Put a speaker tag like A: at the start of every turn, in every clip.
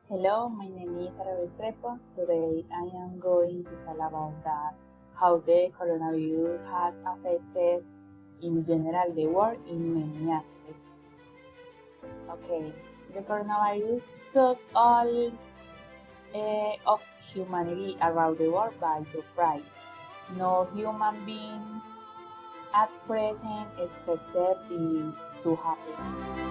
A: Hello, my name is Arabel Trepo. Today I am going to tell about how the coronavirus has affected in general the world in many aspects. Okay, the coronavirus took all of humanity around the world by surprise. No human being at present expected this to happen.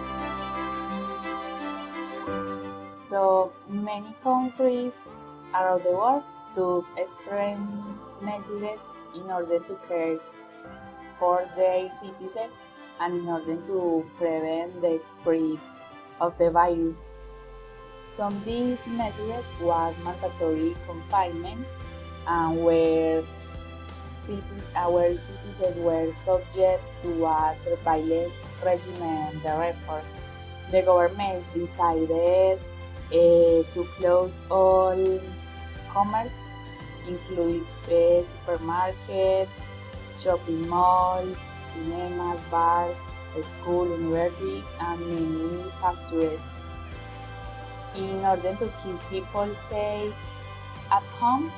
A: So many countries around the world took extreme measures in order to care for their citizens and in order to prevent the spread of the virus. Some of these measures was mandatory confinement and where our citizens were subject to a surveillance regime therefore the government decided to close all commerce, including supermarkets, shopping malls, cinemas, bars, schools, universities, and many factories. In order to keep people safe at home,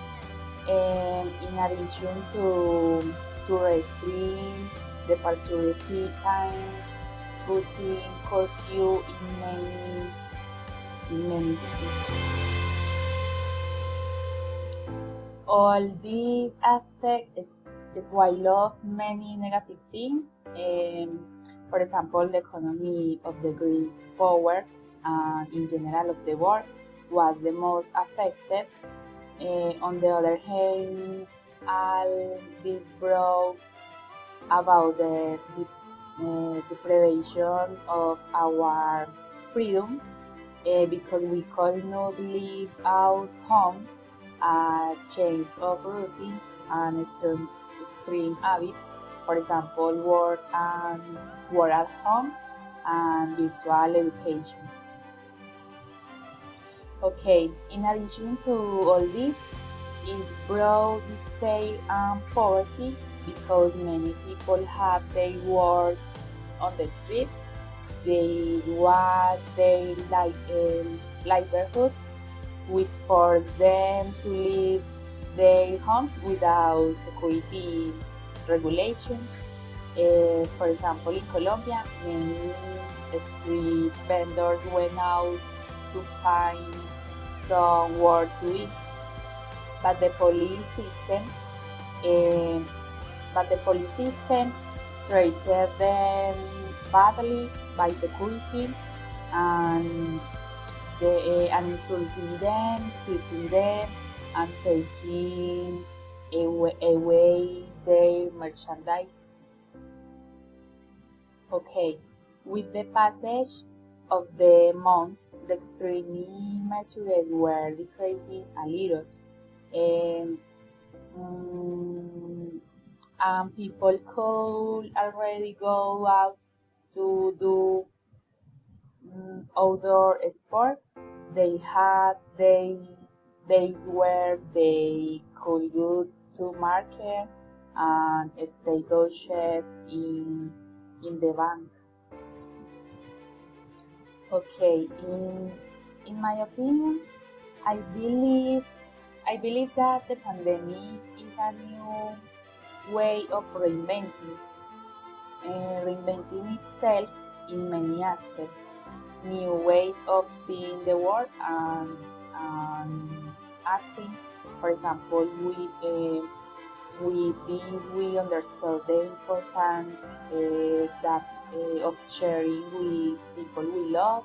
A: in addition to restrict departure times, putting curfew in many cities. All these aspects is while of many negative things. For example, the economy of the Greek power and in general of the world was the most affected. On the other hand, all this brought about the deprivation of our freedom because we could not leave our homes, a change of routine and extreme habits, for example, work at home and virtual education. Okay, in addition to all this, it brought despair and poverty because many people have their work on the street. They was their livelihood, which forced them to leave their homes without security regulation. For example, in Colombia, many street vendors went out to find some work to eat, but the police system, eh, treated them badly by security and insulting them, hitting them, and taking away their merchandise. Okay, with the passage of the months, the extreme measures were decreasing a little, and, um, and people could already go out to do outdoor sport. They had days where they could go to market and stay coaches in the bank. Okay, in my opinion, I believe I believe that the pandemic is a new way of reinventing itself in many aspects. New ways of seeing the world and acting. For example, with this we understood the importance of sharing with people we love,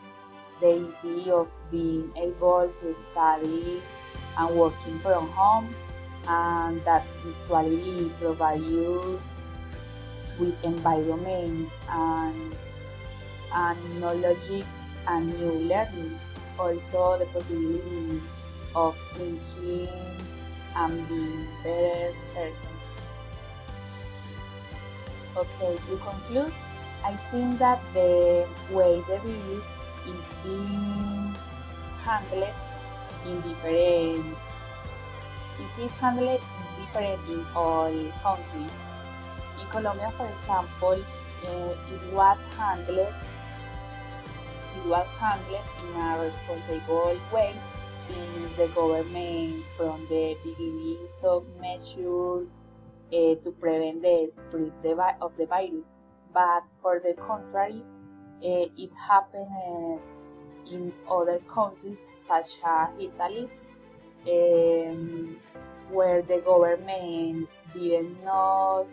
A: the idea of being able to study and working from home, and that virtuality provides you with environment and knowledge and new learning. Also, the possibility of thinking and being better person. Okay, to conclude, I think that the way the virus is being handled in different is handled different in all countries. In Colombia, for example, it was handled it was handled in a responsible way since the government from the beginning took measures to prevent the spread of the virus. But for the contrary, it happened in other countries such as Italy, um, where the government did not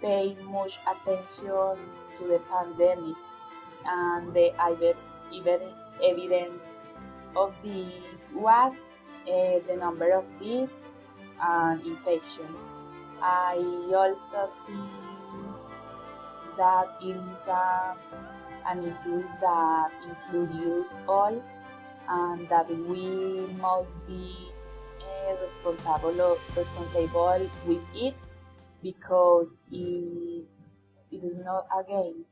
A: pay much attention to the pandemic, and the evidence of this was the number of deaths and infection. I also think that it is an issue that includes us all, and that we must be responsible with it, because it is not a game.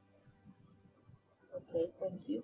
A: Okay, thank you.